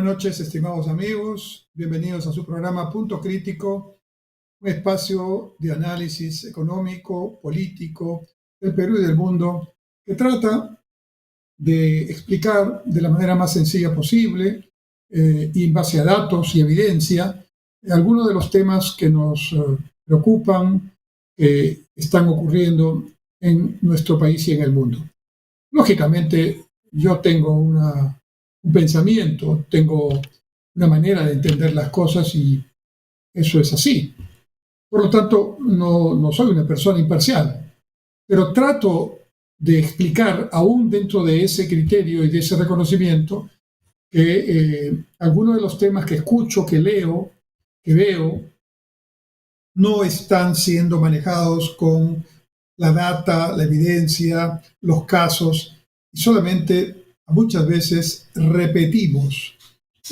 noches, estimados amigos. Bienvenidos a su programa Punto Crítico, un espacio de análisis económico, político del Perú y del mundo que trata de explicar de la manera más sencilla posible y en base a datos y evidencia algunos de los temas que nos preocupan, que están ocurriendo en nuestro país y en el mundo. Lógicamente, yo tengo un pensamiento, tengo una manera de entender las cosas y eso es así. Por lo tanto, no soy una persona imparcial, pero trato de explicar, aún dentro de ese criterio y de ese reconocimiento, que algunos de los temas que escucho, que leo, que veo, no están siendo manejados con la data, la evidencia, los casos, y solamente muchas veces repetimos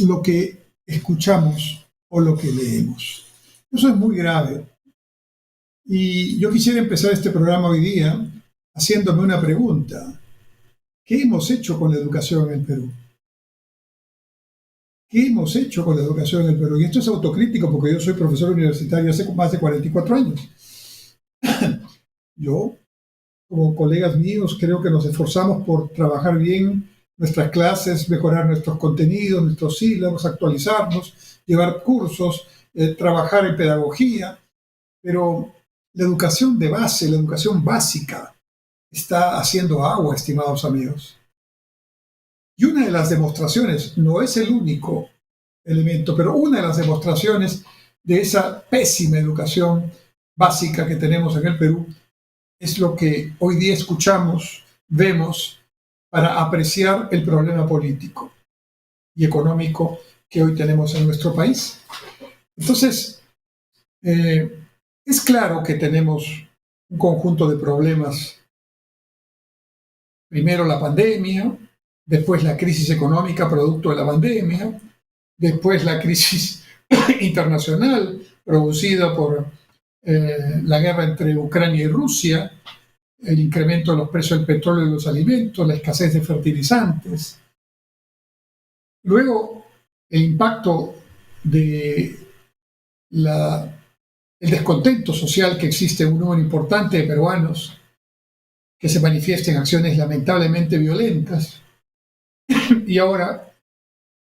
lo que escuchamos o lo que leemos. Eso es muy grave. Y yo quisiera empezar este programa hoy día haciéndome una pregunta. ¿Qué hemos hecho con la educación en el Perú? ¿Qué hemos hecho con la educación en el Perú? Y esto es autocrítico porque yo soy profesor universitario hace más de 44 años. Yo, como colegas míos, creo que nos esforzamos por trabajar bien nuestras clases, mejorar nuestros contenidos, nuestros sílabos, actualizarnos, llevar cursos, trabajar en pedagogía, pero la educación de base, la educación básica, está haciendo agua, estimados amigos. Y una de las demostraciones, no es el único elemento, pero una de las demostraciones de esa pésima educación básica que tenemos en el Perú es lo que hoy día escuchamos, vemos, para apreciar el problema político y económico que hoy tenemos en nuestro país. Entonces, es claro que tenemos un conjunto de problemas. Primero la pandemia, después la crisis económica producto de la pandemia, después la crisis internacional producida por la guerra entre Ucrania y Rusia, el incremento de los precios del petróleo y los alimentos, la escasez de fertilizantes. Luego, el impacto de el descontento social que existe en un número importante de peruanos que se manifiesta en acciones lamentablemente violentas. Y ahora,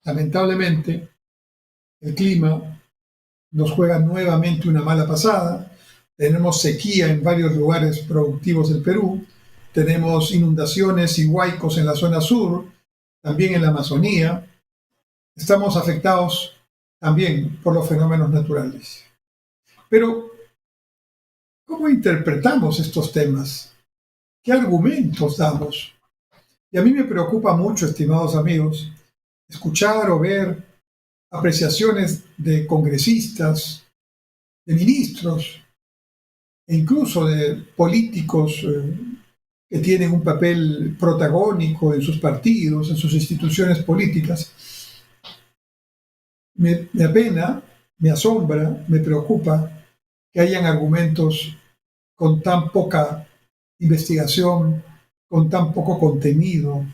lamentablemente, el clima nos juega nuevamente una mala pasada. Tenemos sequía en varios lugares productivos del Perú, tenemos inundaciones y huaicos en la zona sur, también en la Amazonía. Estamos afectados también por los fenómenos naturales. Pero, ¿cómo interpretamos estos temas? ¿Qué argumentos damos? Y a mí me preocupa mucho, estimados amigos, escuchar o ver apreciaciones de congresistas, de ministros, e incluso de políticos que tienen un papel protagónico en sus partidos, en sus instituciones políticas. Me apena, me asombra, me preocupa que hayan argumentos con tan poca investigación, con tan poco contenido,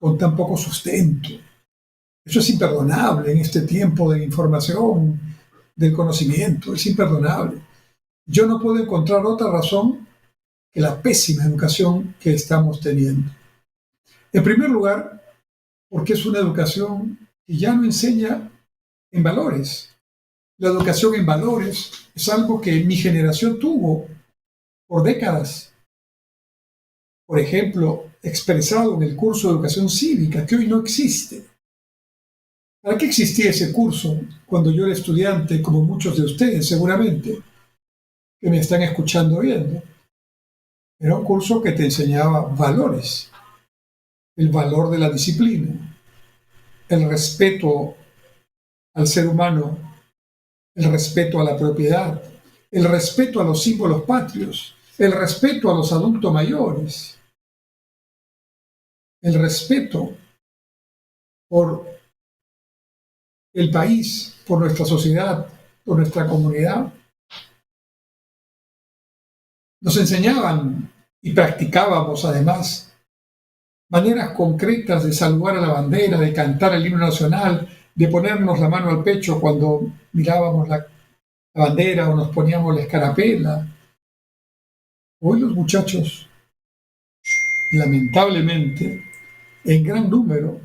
con tan poco sustento. Eso es imperdonable en este tiempo de información, del conocimiento, es imperdonable. Yo no puedo encontrar otra razón que la pésima educación que estamos teniendo. En primer lugar, porque es una educación que ya no enseña en valores. La educación en valores es algo que mi generación tuvo por décadas. Por ejemplo, expresado en el curso de educación cívica, que hoy no existe. ¿Para qué existía ese curso cuando yo era estudiante, como muchos de ustedes seguramente, que me están escuchando viendo? Era un curso que te enseñaba valores, el valor de la disciplina, el respeto al ser humano, el respeto a la propiedad, el respeto a los símbolos patrios, el respeto a los adultos mayores, el respeto por el país, por nuestra sociedad, por nuestra comunidad. Nos enseñaban y practicábamos además maneras concretas de saludar a la bandera, de cantar el himno nacional, de ponernos la mano al pecho cuando mirábamos la bandera o nos poníamos la escarapela. Hoy los muchachos, lamentablemente, en gran número,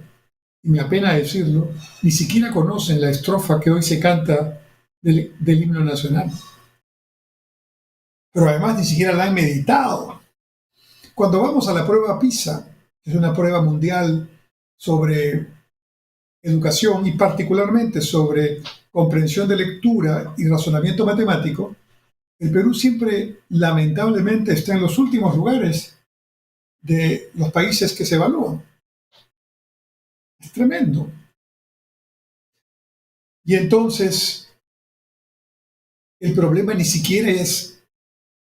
y me apena decirlo, ni siquiera conocen la estrofa que hoy se canta del himno nacional. Pero además ni siquiera la han meditado. Cuando vamos a la prueba PISA, que es una prueba mundial sobre educación y particularmente sobre comprensión de lectura y razonamiento matemático, el Perú siempre lamentablemente está en los últimos lugares de los países que se evalúan. Es tremendo. Y entonces, el problema ni siquiera es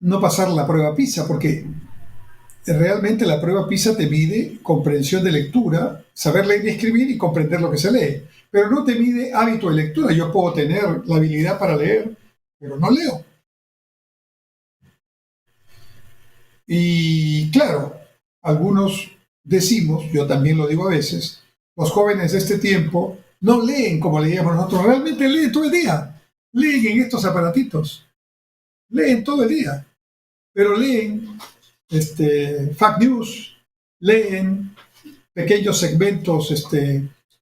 no pasar la prueba PISA, porque realmente la prueba PISA te mide comprensión de lectura, saber leer y escribir y comprender lo que se lee, pero no te mide hábito de lectura. Yo puedo tener la habilidad para leer, pero no leo. Y claro, algunos decimos, yo también lo digo a veces, los jóvenes de este tiempo no leen como leíamos nosotros, realmente leen todo el día, leen en estos aparatitos, leen todo el día, pero leen fake news, leen pequeños segmentos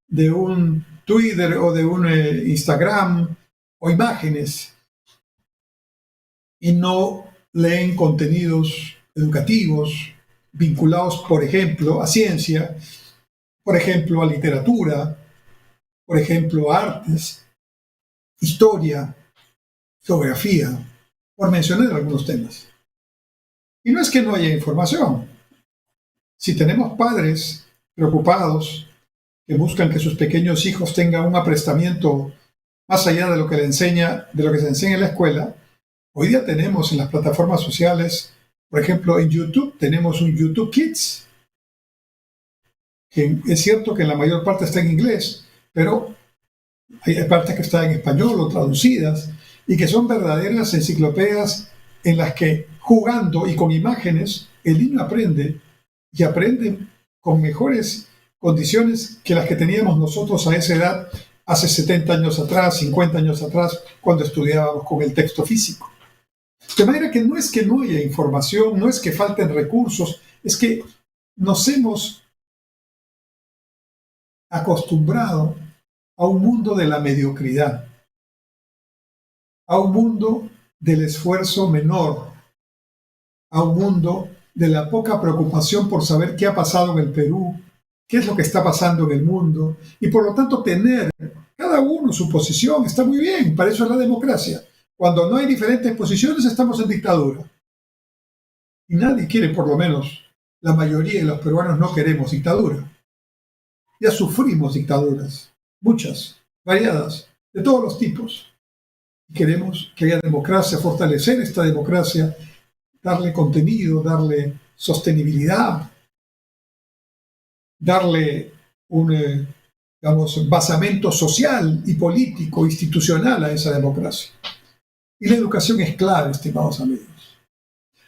de un Twitter o de un Instagram o imágenes y no leen contenidos educativos vinculados, por ejemplo, a ciencia, por ejemplo, a literatura, por ejemplo, a artes, historia, geografía, por mencionar algunos temas. Y no es que no haya información. Si tenemos padres preocupados que buscan que sus pequeños hijos tengan un aprestamiento más allá de lo que se enseña en la escuela, hoy día tenemos en las plataformas sociales, por ejemplo, en YouTube, tenemos un YouTube Kids, que es cierto que la mayor parte está en inglés, pero hay partes que están en español o traducidas, y que son verdaderas enciclopedias en las que, jugando y con imágenes, el niño aprende, y aprende con mejores condiciones que las que teníamos nosotros a esa edad, hace 70 años atrás, 50 años atrás, cuando estudiábamos con el texto físico. De manera que no es que no haya información, no es que falten recursos, es que nos hemos acostumbrado a un mundo de la mediocridad, a un mundo del esfuerzo menor, a un mundo de la poca preocupación por saber qué ha pasado en el Perú, qué es lo que está pasando en el mundo, y por lo tanto tener cada uno su posición está muy bien, para eso es la democracia. Cuando no hay diferentes posiciones, estamos en dictadura. Y nadie quiere, por lo menos, la mayoría de los peruanos no queremos dictadura. Ya sufrimos dictaduras, muchas, variadas, de todos los tipos. Y queremos que haya democracia, fortalecer esta democracia, darle contenido, darle sostenibilidad, darle un, basamento social y político, institucional a esa democracia. Y la educación es clave, estimados amigos.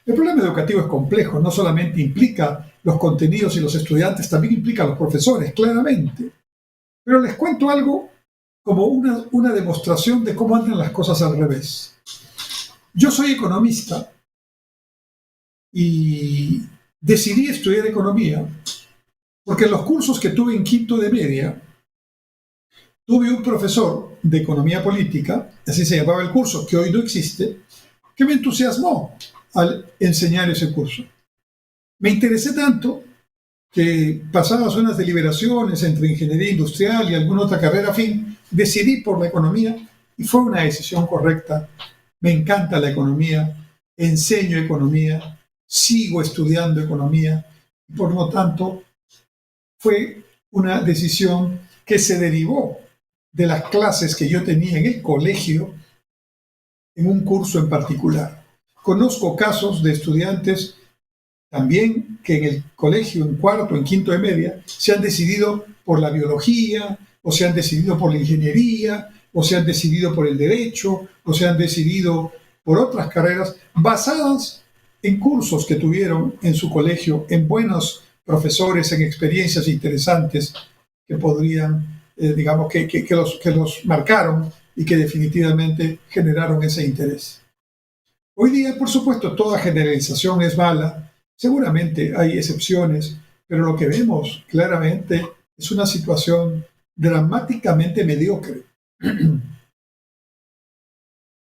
El problema educativo es complejo, no solamente implica los contenidos y los estudiantes, también implica a los profesores, claramente. Pero les cuento algo como una demostración de cómo andan las cosas al revés. Yo soy economista y decidí estudiar economía porque en los cursos que tuve en quinto de media, tuve un profesor de economía política, así se llamaba el curso, que hoy no existe, que me entusiasmó al enseñar ese curso. Me interesé tanto que, pasadas unas deliberaciones entre ingeniería industrial y alguna otra carrera afín, decidí por la economía y fue una decisión correcta. Me encanta la economía, enseño economía, sigo estudiando economía y por lo tanto fue una decisión que se derivó de las clases que yo tenía en el colegio en un curso en particular. Conozco casos de estudiantes también que en el colegio, en cuarto, en quinto de media, se han decidido por la biología, o se han decidido por la ingeniería, o se han decidido por el derecho, o se han decidido por otras carreras basadas en cursos que tuvieron en su colegio, en buenos profesores, en experiencias interesantes que podrían digamos, que los marcaron y que definitivamente generaron ese interés. Hoy día, por supuesto, toda generalización es mala. Seguramente hay excepciones, pero lo que vemos claramente es una situación dramáticamente mediocre.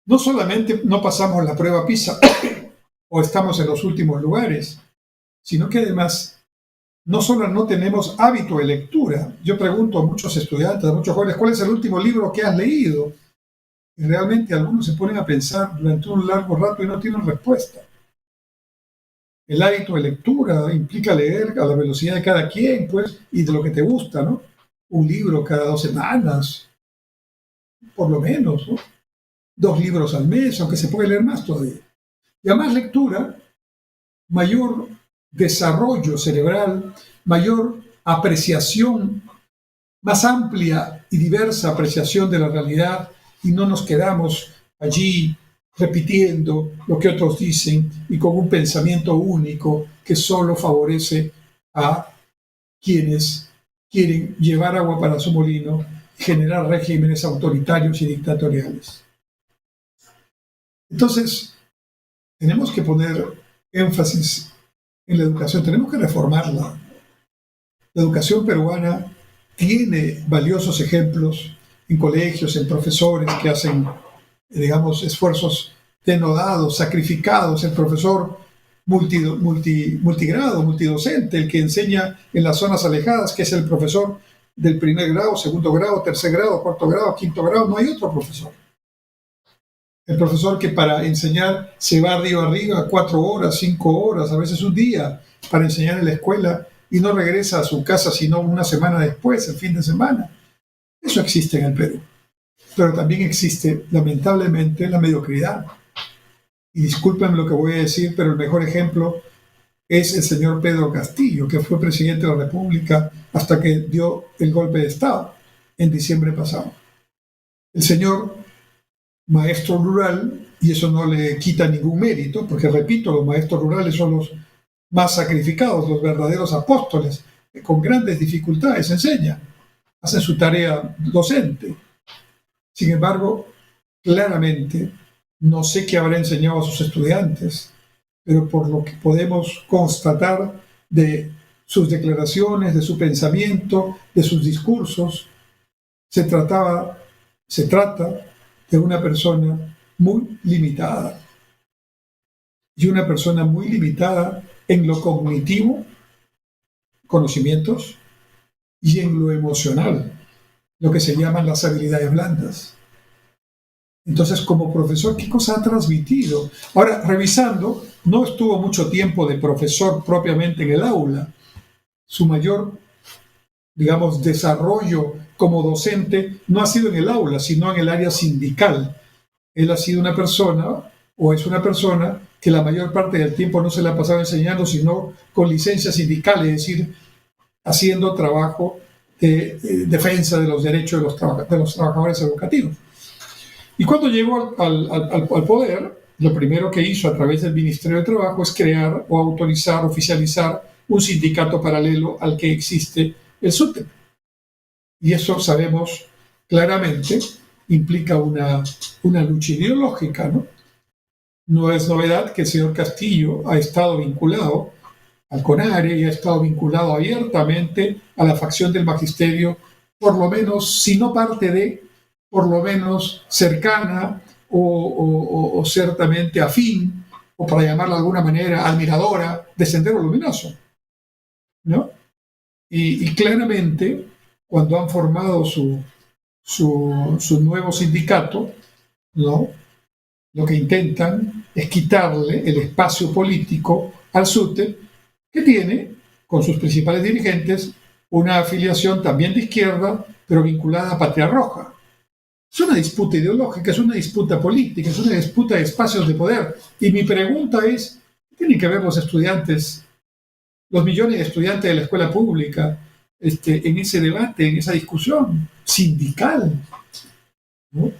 No solamente no pasamos la prueba PISA o estamos en los últimos lugares, sino que además no solo no tenemos hábito de lectura. Yo pregunto a muchos estudiantes, a muchos jóvenes, ¿cuál es el último libro que has leído? Y realmente algunos se ponen a pensar durante un largo rato y no tienen respuesta. El hábito de lectura implica leer a la velocidad de cada quien, pues, y de lo que te gusta, ¿no? Un libro cada 2 semanas, por lo menos, ¿no? 2 libros al mes, aunque se puede leer más todavía. Y a más lectura, mayor desarrollo cerebral, mayor apreciación, más amplia y diversa apreciación de la realidad, y no nos quedamos allí repitiendo lo que otros dicen y con un pensamiento único que solo favorece a quienes quieren llevar agua para su molino y generar regímenes autoritarios y dictatoriales. Entonces, tenemos que poner énfasis en la educación, tenemos que reformarla. La educación peruana tiene valiosos ejemplos en colegios, en profesores que hacen, digamos, esfuerzos denodados, sacrificados, el profesor multigrado, multidocente, el que enseña en las zonas alejadas, que es el profesor del primer grado, segundo grado, tercer grado, cuarto grado, quinto grado, no hay otro profesor. El profesor que para enseñar se va río arriba 4 horas, 5 horas, a veces un día, para enseñar en la escuela y no regresa a su casa sino una semana después, el fin de semana. Eso existe en el Perú. Pero también existe, lamentablemente, la mediocridad. Y discúlpenme lo que voy a decir, pero el mejor ejemplo es el señor Pedro Castillo, que fue presidente de la República hasta que dio el golpe de Estado en diciembre pasado. El señor maestro rural, y eso no le quita ningún mérito, porque repito, los maestros rurales son los más sacrificados, los verdaderos apóstoles, que con grandes dificultades enseñan, hacen su tarea docente. Sin embargo, claramente, no sé qué habrá enseñado a sus estudiantes, pero por lo que podemos constatar de sus declaraciones, de su pensamiento, de sus discursos, se trata de una persona muy limitada. Y una persona muy limitada en lo cognitivo, conocimientos, y en lo emocional, lo que se llaman las habilidades blandas. Entonces, como profesor, ¿qué cosa ha transmitido? Ahora, revisando, no estuvo mucho tiempo de profesor propiamente en el aula. Su mayor, digamos, desarrollo como docente no ha sido en el aula, sino en el área sindical. Él ha sido una persona, o es una persona, que la mayor parte del tiempo no se la ha pasado enseñando, sino con licencia sindical, es decir, haciendo trabajo de defensa de los derechos de los trabajadores educativos. Y cuando llegó al poder, lo primero que hizo a través del Ministerio de Trabajo es crear o autorizar, oficializar un sindicato paralelo al que existe el SUTEP. Y eso sabemos claramente implica una lucha ideológica, ¿no? No es novedad que el señor Castillo ha estado vinculado al CONARE y ha estado vinculado abiertamente a la facción del magisterio, por lo menos, si no parte de, por lo menos cercana o ciertamente afín, o para llamarla de alguna manera, admiradora de Sendero Luminoso, ¿no? Y claramente, cuando han formado su nuevo sindicato, ¿no?, lo que intentan es quitarle el espacio político al SUTEP, que tiene, con sus principales dirigentes, una afiliación también de izquierda, pero vinculada a Patria Roja. Es una disputa ideológica, es una disputa política, es una disputa de espacios de poder. Y mi pregunta es, ¿qué tienen que ver los estudiantes, los millones de estudiantes de la escuela pública, en ese debate, en esa discusión sindical, ¿no?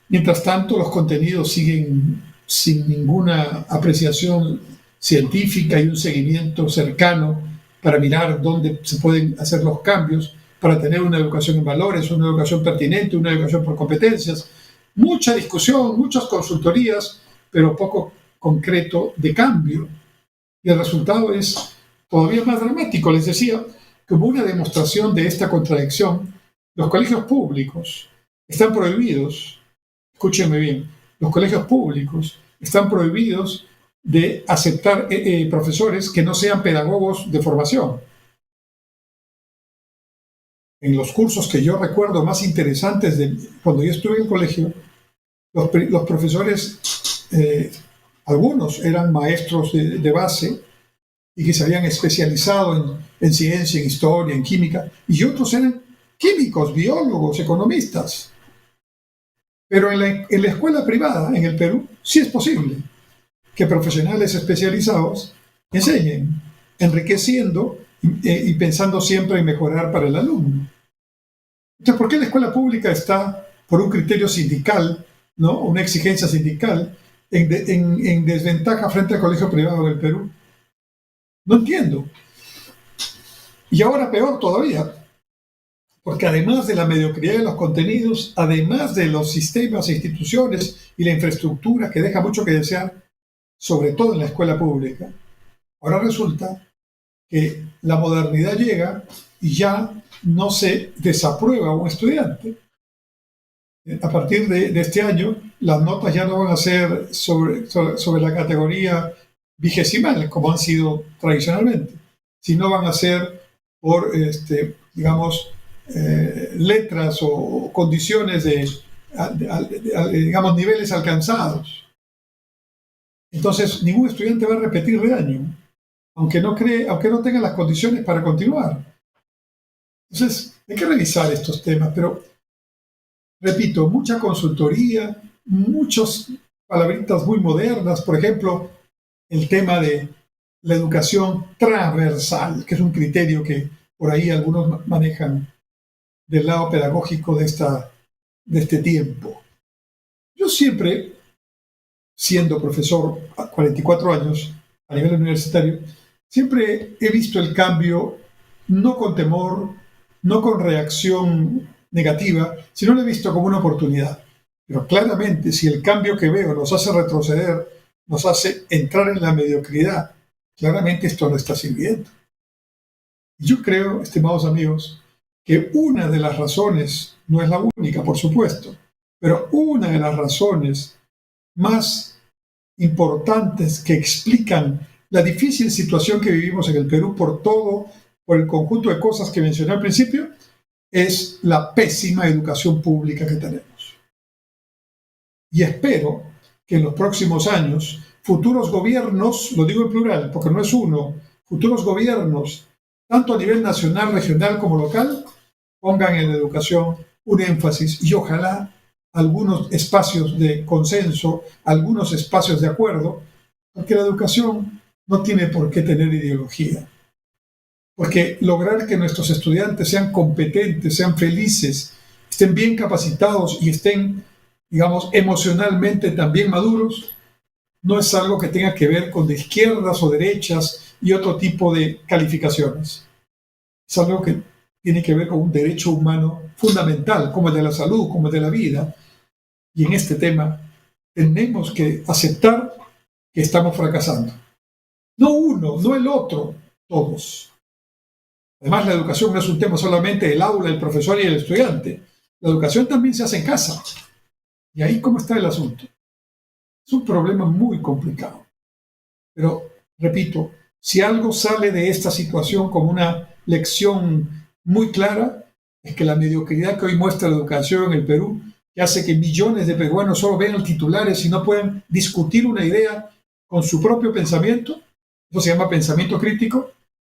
Mientras tanto, los contenidos siguen sin ninguna apreciación científica y un seguimiento cercano para mirar dónde se pueden hacer los cambios. para tener una educación en valores, una educación pertinente, una educación por competencias. Mucha discusión, muchas consultorías, pero poco concreto de cambio. Y el resultado es todavía más dramático. Les decía, como una demostración de esta contradicción, los colegios públicos están prohibidos, escúchenme bien, los colegios públicos están prohibidos de aceptar profesores que no sean pedagogos de formación. En los cursos que yo recuerdo más interesantes de cuando yo estuve en el colegio, los profesores, algunos eran maestros de base y que se habían especializado en ciencia, en historia, en química, y otros eran químicos, biólogos, economistas. Pero en la escuela privada, en el Perú, sí es posible que profesionales especializados enseñen, enriqueciendo y pensando siempre en mejorar para el alumno. Entonces, ¿por qué la escuela pública está, por un criterio sindical, ¿no?, una exigencia sindical, en desventaja frente al colegio privado del Perú? No entiendo. Y ahora peor todavía, porque además de la mediocridad de los contenidos, además de los sistemas e instituciones y la infraestructura que deja mucho que desear, sobre todo en la escuela pública, ahora resulta que la modernidad llega y ya no se desaprueba a un estudiante. A partir de este año, las notas ya no van a ser sobre la categoría vigesimal, como han sido tradicionalmente, sino van a ser por, digamos, letras o condiciones de, digamos, niveles alcanzados. Entonces, ningún estudiante va a repetir de año, aunque no tenga las condiciones para continuar. Entonces, hay que revisar estos temas, pero repito, mucha consultoría, muchas palabritas muy modernas, por ejemplo, el tema de la educación transversal, que es un criterio que por ahí algunos manejan del lado pedagógico de este tiempo. Yo siempre, siendo profesor a 44 años a nivel universitario, siempre he visto el cambio no con temor, no con reacción negativa, sino lo he visto como una oportunidad. Pero claramente, si el cambio que veo nos hace retroceder, nos hace entrar en la mediocridad, claramente esto no está sirviendo. Y yo creo, estimados amigos, que una de las razones, no es la única, por supuesto, pero una de las razones más importantes que explican la difícil situación que vivimos en el Perú por el conjunto de cosas que mencioné al principio, es la pésima educación pública que tenemos. Y espero que en los próximos años, futuros gobiernos, lo digo en plural porque no es uno, futuros gobiernos, tanto a nivel nacional, regional como local, pongan en la educación un énfasis y ojalá algunos espacios de consenso, algunos espacios de acuerdo, porque la educación no tiene por qué tener ideología. Porque lograr que nuestros estudiantes sean competentes, sean felices, estén bien capacitados y estén, digamos, emocionalmente también maduros, no es algo que tenga que ver con de izquierdas o derechas y otro tipo de calificaciones. Es algo que tiene que ver con un derecho humano fundamental, como el de la salud, como el de la vida. Y en este tema tenemos que aceptar que estamos fracasando. No uno, no el otro, todos. Además, la educación no es un tema solamente del aula, el profesor y el estudiante. La educación también se hace en casa. ¿Y ahí cómo está el asunto? Es un problema muy complicado. Pero, repito, si algo sale de esta situación como una lección muy clara, es que la mediocridad que hoy muestra la educación en el Perú, que hace que millones de peruanos solo vean titulares y no puedan discutir una idea con su propio pensamiento, eso se llama pensamiento crítico,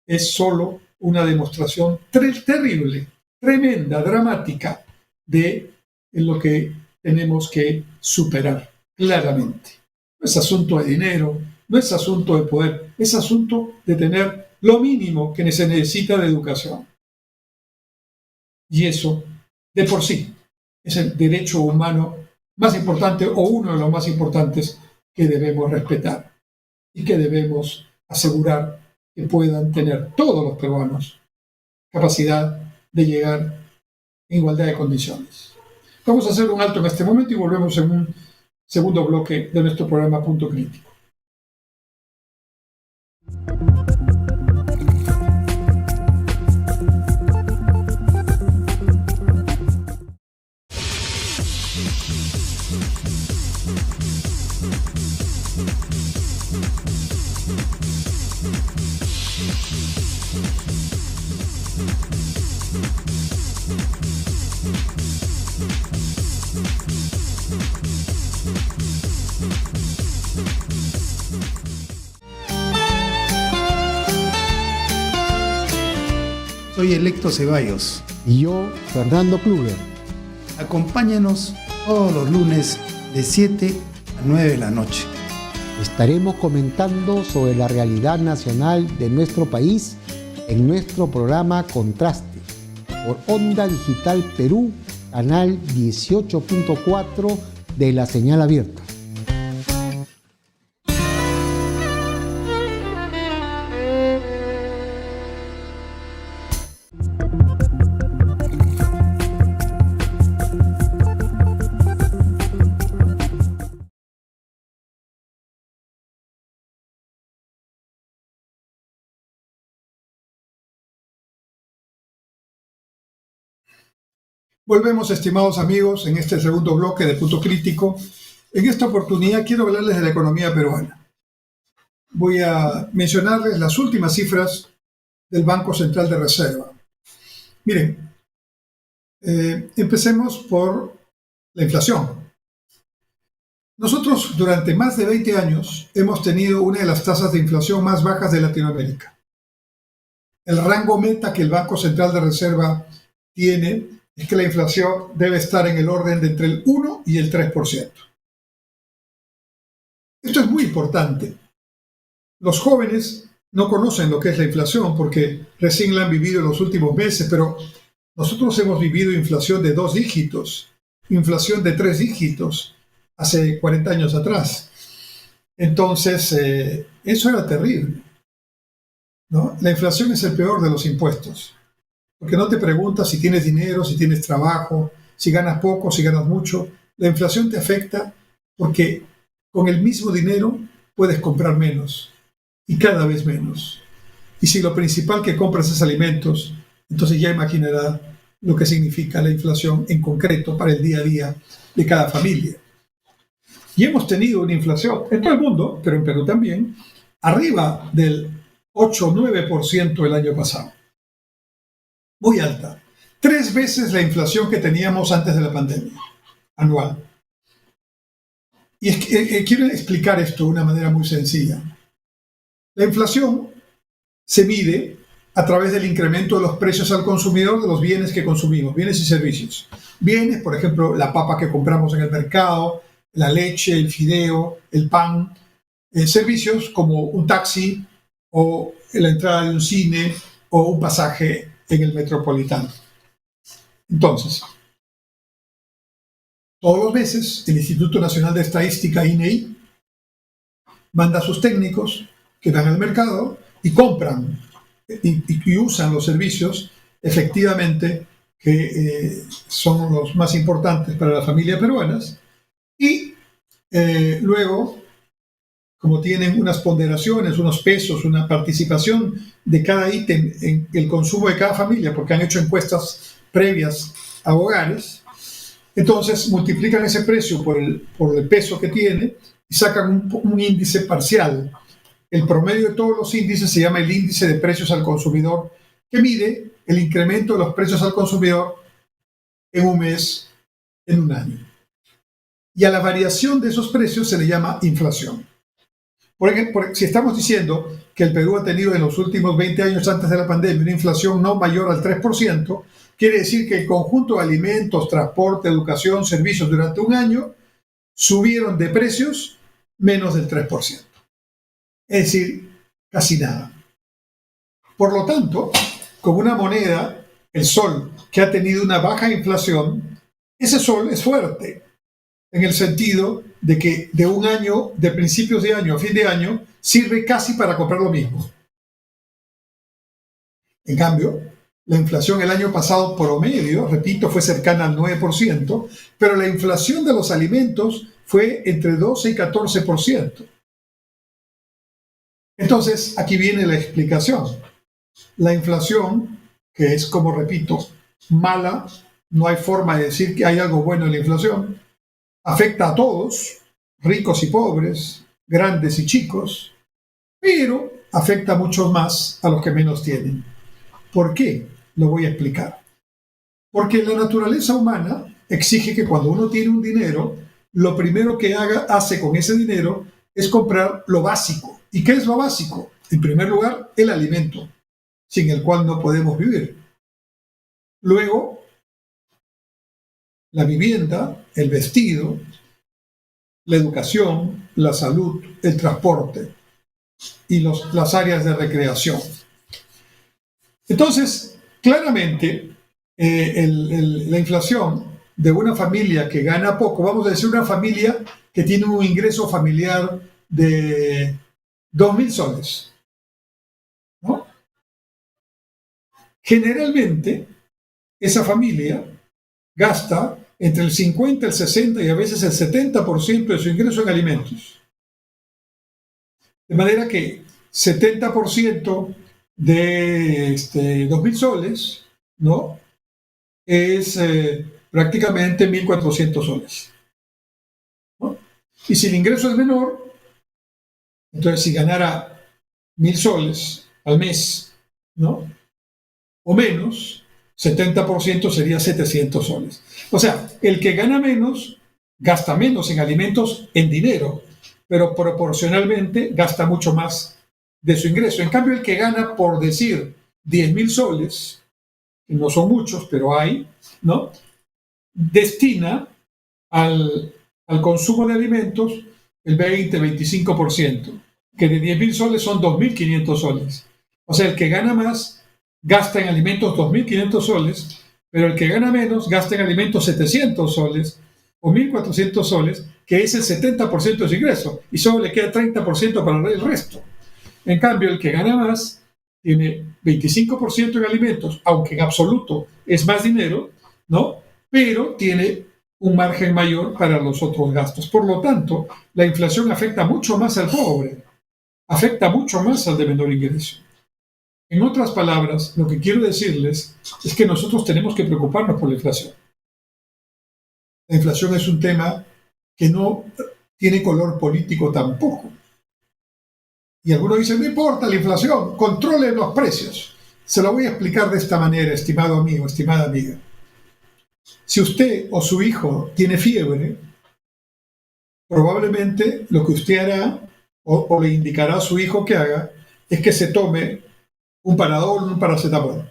es solo una demostración terrible, tremenda, dramática de lo que tenemos que superar claramente. No es asunto de dinero, no es asunto de poder, es asunto de tener lo mínimo que se necesita de educación. Y eso, de por sí, es el derecho humano más importante o uno de los más importantes que debemos respetar y que debemos asegurar que puedan tener todos los peruanos capacidad de llegar en igualdad de condiciones. Vamos a hacer un alto en este momento y volvemos en un segundo bloque de nuestro programa Punto Crítico. Soy Electo Ceballos. Y yo, Fernando Kluger. Acompáñanos todos los lunes de 7 a 9 de la noche. Estaremos comentando sobre la realidad nacional de nuestro país en nuestro programa Contraste por Onda Digital Perú, canal 18.4 de la señal abierta. Volvemos, estimados amigos, en este segundo bloque de Punto Crítico. En esta oportunidad quiero hablarles de la economía peruana. Voy a mencionarles las últimas cifras del Banco Central de Reserva. Miren, empecemos por la inflación. Nosotros durante más de 20 años hemos tenido una de las tasas de inflación más bajas de Latinoamérica. El rango meta que el Banco Central de Reserva tiene es que la inflación debe estar en el orden de entre el 1 y el 3%. Esto es muy importante. Los jóvenes no conocen lo que es la inflación porque recién la han vivido en los últimos meses, pero nosotros hemos vivido inflación de 2 dígitos, inflación de 3 dígitos hace 40 años atrás. Entonces, eso era terrible, ¿no? La inflación es el peor de los impuestos, porque no te preguntas si tienes dinero, si tienes trabajo, si ganas poco, si ganas mucho. La inflación te afecta porque con el mismo dinero puedes comprar menos y cada vez menos. Y si lo principal que compras es alimentos, entonces ya imaginará lo que significa la inflación en concreto para el día a día de cada familia. Y hemos tenido una inflación en todo el mundo, pero en Perú también, arriba del 8 o 9% el año pasado. Muy alta. 3 veces la inflación que teníamos antes de la pandemia, anual. Y es que, quiero explicar esto de una manera muy sencilla. La inflación se mide a través del incremento de los precios al consumidor de los bienes que consumimos, bienes y servicios. Bienes, por ejemplo, la papa que compramos en el mercado, la leche, el fideo, el pan. Servicios como un taxi o la entrada de un cine o un pasaje en el metropolitano. Entonces, todos los meses el Instituto Nacional de Estadística, INEI, manda a sus técnicos que van al mercado y compran y usan los servicios efectivamente que son los más importantes para las familias peruanas y luego, como tienen unas ponderaciones, unos pesos, una participación de cada ítem en el consumo de cada familia, porque han hecho encuestas previas a hogares, entonces multiplican ese precio por el peso que tiene y sacan un índice parcial. El promedio de todos los índices se llama el índice de precios al consumidor, que mide el incremento de los precios al consumidor en un mes, en un año. Y a la variación de esos precios se le llama inflación. Si estamos diciendo que el Perú ha tenido en los últimos 20 años antes de la pandemia una inflación no mayor al 3%, quiere decir que el conjunto de alimentos, transporte, educación, servicios durante un año subieron de precios menos del 3%. Es decir, casi nada. Por lo tanto, con una moneda, el sol, que ha tenido una baja inflación, ese sol es fuerte, en el sentido de que de un año, de principios de año a fin de año, sirve casi para comprar lo mismo. En cambio, La inflación el año pasado promedio, repito, fue cercana al 9%, pero la inflación de los alimentos fue entre 12 y 14%. Entonces, aquí viene la explicación. La inflación, que es, como repito, mala, no hay forma de decir que hay algo bueno en la inflación, afecta a todos, ricos y pobres, grandes y chicos, pero afecta mucho más a los que menos tienen. ¿Por qué? Lo voy a explicar. Porque la naturaleza humana exige que cuando uno tiene un dinero, lo primero que hace con ese dinero es comprar lo básico. ¿Y qué es lo básico? En primer lugar, el alimento, sin el cual no podemos vivir. Luego, la vivienda, el vestido, la educación, la salud, el transporte y las áreas de recreación. Entonces, claramente, la inflación de una familia que gana poco, vamos a decir una familia que tiene un ingreso familiar de 2.000 soles, ¿no? Generalmente, esa familia gasta entre el 50, el 60 y a veces el 70% de su ingreso en alimentos. De manera que 70% de 2.000 soles, ¿no? Es prácticamente 1.400 soles, ¿no? Y si el ingreso es menor, entonces si ganara 1.000 soles al mes, ¿no? O menos, 70% sería 700 soles. O sea, el que gana menos, gasta menos en alimentos en dinero, pero proporcionalmente gasta mucho más de su ingreso. En cambio, el que gana, por decir, 10.000 soles, que no son muchos, pero hay, ¿no? Destina al consumo de alimentos el 20-25%, que de 10.000 soles son 2.500 soles. O sea, el que gana más gasta en alimentos 2.500 soles, pero el que gana menos gasta en alimentos 700 soles o 1.400 soles, que es el 70% de su ingreso, y solo le queda 30% para el resto. En cambio, el que gana más tiene 25% en alimentos, aunque en absoluto es más dinero, ¿no? Pero tiene un margen mayor para los otros gastos. Por lo tanto, la inflación afecta mucho más al pobre, afecta mucho más al de menor ingreso. En otras palabras, lo que quiero decirles es que nosotros tenemos que preocuparnos por la inflación. La inflación es un tema que no tiene color político tampoco. Y algunos dicen, no importa la inflación, controlen los precios. Se lo voy a explicar de esta manera, estimado amigo, estimada amiga. Si usted o su hijo tiene fiebre, probablemente lo que usted hará o le indicará a su hijo que haga es que se tome un Panadol, un paracetamol,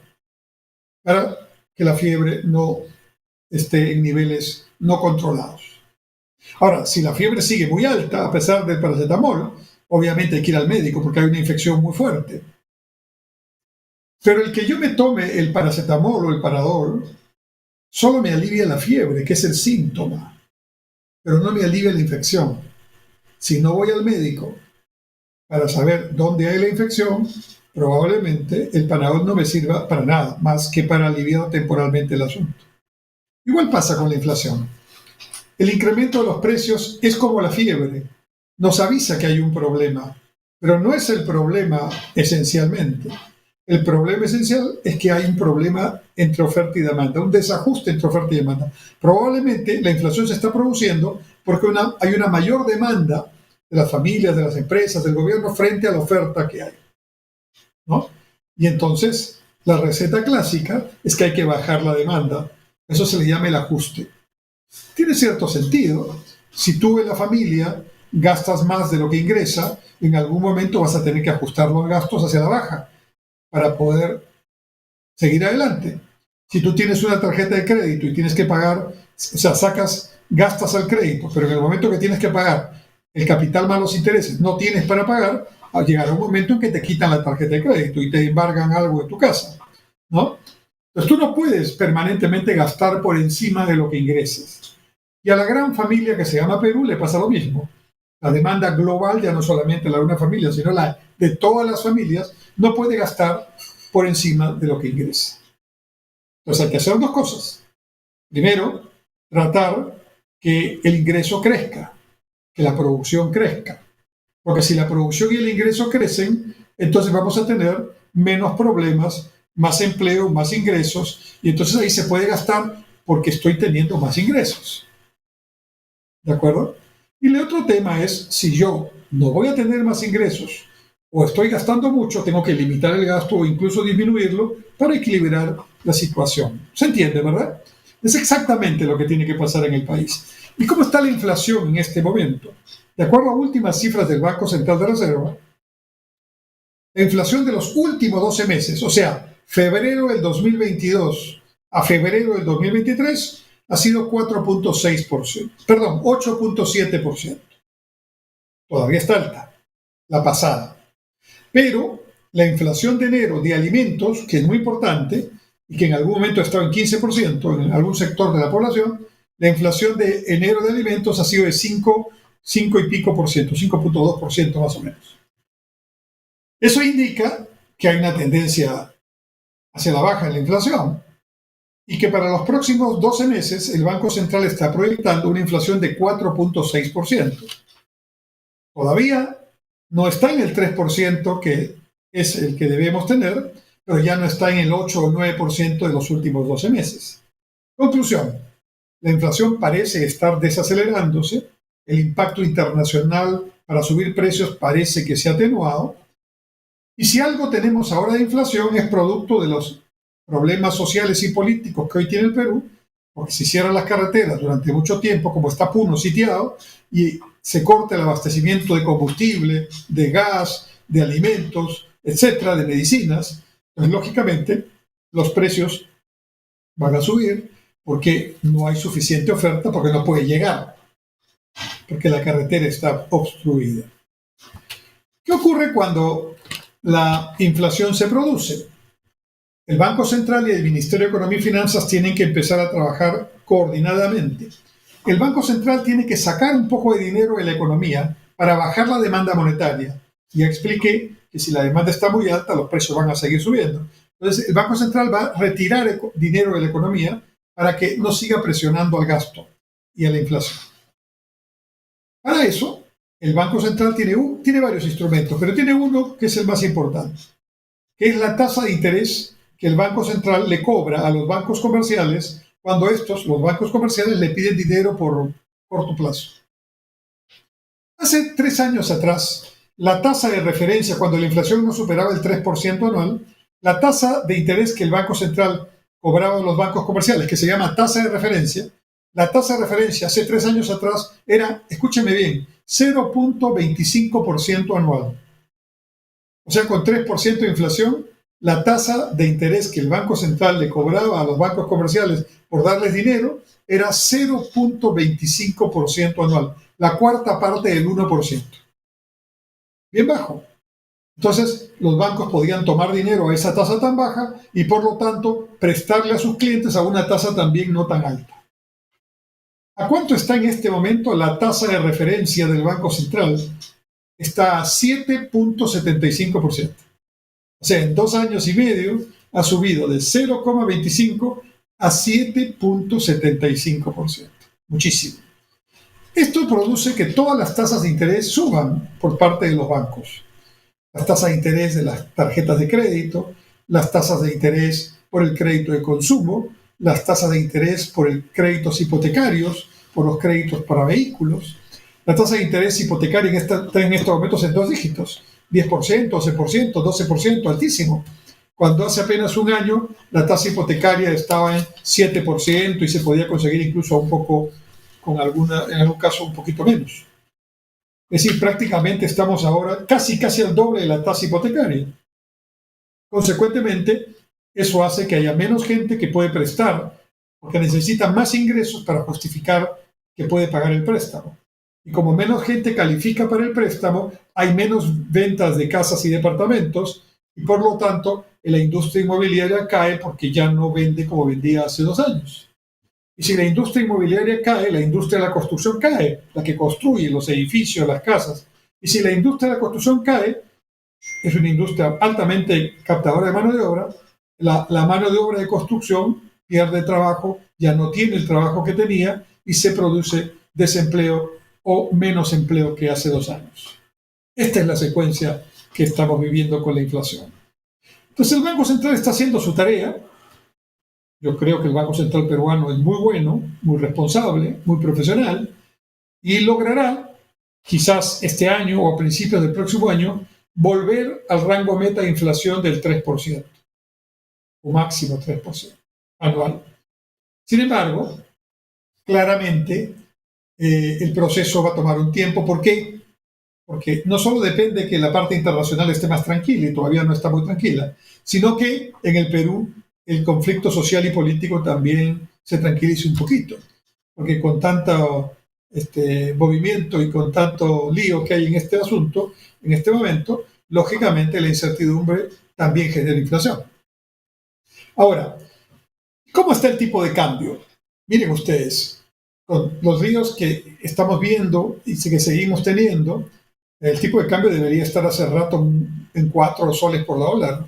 para que la fiebre no esté en niveles no controlados. Ahora, si la fiebre sigue muy alta, a pesar del paracetamol, obviamente hay que ir al médico porque hay una infección muy fuerte. Pero el que yo me tome el paracetamol o el Panadol solo me alivia la fiebre, que es el síntoma, pero no me alivia la infección. Si no voy al médico para saber dónde hay la infección, probablemente el Panadol no me sirva para nada, más que para aliviar temporalmente el asunto. Igual pasa con la inflación. El incremento de los precios es como la fiebre. Nos avisa que hay un problema, pero no es el problema esencialmente. El problema esencial es que hay un problema entre oferta y demanda, un desajuste entre oferta y demanda. Probablemente la inflación se está produciendo porque hay una mayor demanda de las familias, de las empresas, del gobierno frente a la oferta que hay, ¿no? Y entonces la receta clásica es que hay que bajar la demanda. Eso se le llama el ajuste. Tiene cierto sentido. Si tú en la familia gastas más de lo que ingresa, en algún momento vas a tener que ajustar los gastos hacia la baja para poder seguir adelante. Si tú tienes una tarjeta de crédito y tienes que pagar, o sea, gastas al crédito, pero en el momento que tienes que pagar el capital más los intereses, no tienes para pagar, llegará un momento en que te quitan la tarjeta de crédito y te embargan algo de tu casa, ¿no? Entonces tú no puedes permanentemente gastar por encima de lo que ingresas. Y a la gran familia que se llama Perú le pasa lo mismo. La demanda global, ya no solamente la de una familia, sino la de todas las familias, no puede gastar por encima de lo que ingresa. Entonces hay que hacer dos cosas. Primero, tratar que el ingreso crezca, que la producción crezca. Porque si la producción y el ingreso crecen, entonces vamos a tener menos problemas, más empleo, más ingresos, y entonces ahí se puede gastar porque estoy teniendo más ingresos. ¿De acuerdo? Y el otro tema es, si yo no voy a tener más ingresos o estoy gastando mucho, tengo que limitar el gasto o incluso disminuirlo para equilibrar la situación. ¿Se entiende, verdad? Es exactamente lo que tiene que pasar en el país. ¿Y cómo está la inflación en este momento? De acuerdo a últimas cifras del Banco Central de Reserva, la inflación de los últimos 12 meses, o sea, febrero del 2022 a febrero del 2023, ha sido 4.6%, perdón, 8.7%. Todavía está alta, la pasada. Pero la inflación de enero de alimentos, que es muy importante, y que en algún momento ha estado en 15% en algún sector de la población, la inflación de enero de alimentos ha sido de 5 y pico por ciento, 5.2% más o menos. Eso indica que hay una tendencia hacia la baja en la inflación y que para los próximos 12 meses el Banco Central está proyectando una inflación de 4.6%. Todavía no está en el 3%, que es el que debemos tener, pero ya no está en el 8 o 9% de los últimos 12 meses. Conclusión, la inflación parece estar desacelerándose, el impacto internacional para subir precios parece que se ha atenuado, y si algo tenemos ahora de inflación es producto de los problemas sociales y políticos que hoy tiene el Perú, porque si cierran las carreteras durante mucho tiempo, como está Puno sitiado, y se corta el abastecimiento de combustible, de gas, de alimentos, etcétera, de medicinas, pues lógicamente los precios van a subir porque no hay suficiente oferta, porque no puede llegar, porque la carretera está obstruida. ¿Qué ocurre cuando la inflación se produce? El Banco Central y el Ministerio de Economía y Finanzas tienen que empezar a trabajar coordinadamente. El Banco Central tiene que sacar un poco de dinero de la economía para bajar la demanda monetaria. Ya expliqué que si la demanda está muy alta, los precios van a seguir subiendo. Entonces, el Banco Central va a retirar dinero de la economía para que no siga presionando al gasto y a la inflación. Para eso, el Banco Central tiene varios instrumentos, pero tiene uno que es el más importante, que es la tasa de interés que el Banco Central le cobra a los bancos comerciales cuando los bancos comerciales, le piden dinero por corto plazo. Hace 3 años atrás, la tasa de referencia, cuando la inflación no superaba el 3% anual, la tasa de interés que el Banco Central cobraba a los bancos comerciales, que se llama tasa de referencia, la tasa de referencia hace 3 años atrás era, escúcheme bien, 0.25% anual. O sea, con 3% de inflación, la tasa de interés que el Banco Central le cobraba a los bancos comerciales por darles dinero era 0.25% anual, la cuarta parte del 1%. Bien bajo. Entonces, los bancos podían tomar dinero a esa tasa tan baja y, por lo tanto, prestarle a sus clientes a una tasa también no tan alta. ¿A cuánto está en este momento la tasa de referencia del Banco Central? Está a 7.75%. O sea, en 2 años y medio ha subido de 0,25 a 7.75%. Muchísimo. Esto produce que todas las tasas de interés suban por parte de los bancos. Las tasas de interés de las tarjetas de crédito, las tasas de interés por el crédito de consumo, las tasas de interés por el créditos hipotecarios, por los créditos para vehículos. La tasa de interés hipotecaria está en estos momentos en 2 dígitos, 10%, 11%, 12%, altísimo. Cuando hace apenas un año la tasa hipotecaria estaba en 7% y se podía conseguir incluso un poco, en algún caso un poquito menos. Es decir, prácticamente estamos ahora casi al doble de la tasa hipotecaria. Consecuentemente, eso hace que haya menos gente que puede prestar, porque necesita más ingresos para justificar que puede pagar el préstamo. Y como menos gente califica para el préstamo, hay menos ventas de casas y departamentos, y por lo tanto, la industria inmobiliaria cae porque ya no vende como vendía hace 2 años. Y si la industria inmobiliaria cae, la industria de la construcción cae, la que construye los edificios, las casas. Y si la industria de la construcción cae, es una industria altamente captadora de mano de obra, la mano de obra de construcción pierde trabajo, ya no tiene el trabajo que tenía y se produce desempleo o menos empleo que hace 2 años. Esta es la secuencia que estamos viviendo con la inflación. Entonces el Banco Central está haciendo su tarea. Yo creo que el Banco Central peruano es muy bueno, muy responsable, muy profesional y logrará, quizás este año o a principios del próximo año, volver al rango meta de inflación del 3%, o máximo 3% anual. Sin embargo, claramente el proceso va a tomar un tiempo. ¿Por qué? Porque no solo depende que la parte internacional esté más tranquila, y todavía no está muy tranquila, sino que en el Perú el conflicto social y político también se tranquilice un poquito, porque con tanto movimiento y con tanto lío que hay en este asunto, en este momento, lógicamente la incertidumbre también genera inflación. Ahora, ¿cómo está el tipo de cambio? Miren ustedes, con los ríos que estamos viendo y que seguimos teniendo, el tipo de cambio debería estar hace rato en 4 soles por dólar,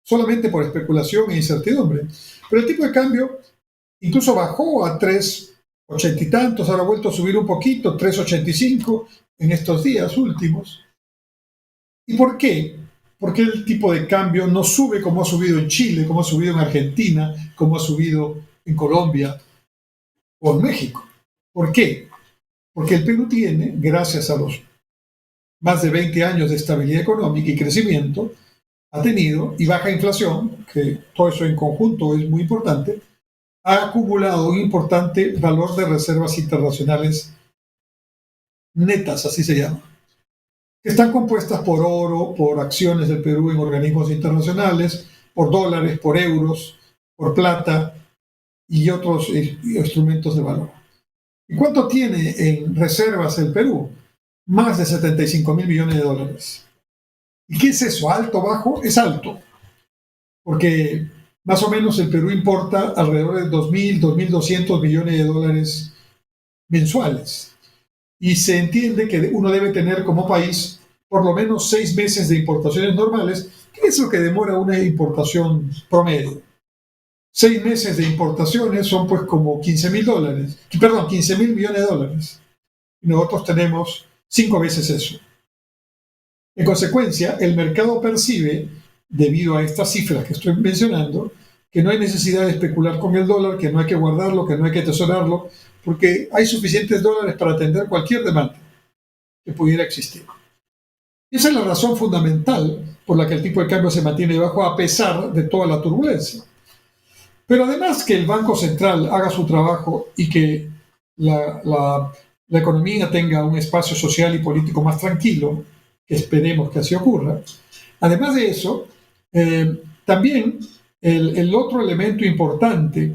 solamente por especulación e incertidumbre. Pero el tipo de cambio incluso bajó a 3,80 y tantos, ahora ha vuelto a subir un poquito, 3,85 en estos días últimos. ¿Y por qué? Porque el tipo de cambio no sube como ha subido en Chile, como ha subido en Argentina, como ha subido en Colombia o en México. ¿Por qué? Porque el Perú tiene, gracias a los más de 20 años de estabilidad económica y crecimiento, ha tenido, y baja inflación, que todo eso en conjunto es muy importante, ha acumulado un importante valor de reservas internacionales netas, así se llama, que están compuestas por oro, por acciones del Perú en organismos internacionales, por dólares, por euros, por plata y otros instrumentos de valor. ¿Y cuánto tiene en reservas el Perú? Más de 75.000 millones de dólares. ¿Y qué es eso? ¿Alto, bajo? Es alto, porque más o menos el Perú importa alrededor de 2.000, 2.200 millones de dólares mensuales. Y se entiende que uno debe tener como país por lo menos 6 meses de importaciones normales, que es lo que demora una importación promedio. 6 meses de importaciones son pues como 15.000 millones de dólares. Y nosotros tenemos 5 veces eso. En consecuencia, el mercado percibe, debido a estas cifras que estoy mencionando, que no hay necesidad de especular con el dólar, que no hay que guardarlo, que no hay que atesorarlo, porque hay suficientes dólares para atender cualquier demanda que pudiera existir. Esa es la razón fundamental por la que el tipo de cambio se mantiene bajo a pesar de toda la turbulencia. Pero además que el Banco Central haga su trabajo y que la economía tenga un espacio social y político más tranquilo, que esperemos que así ocurra. Además de eso, también el otro elemento importante,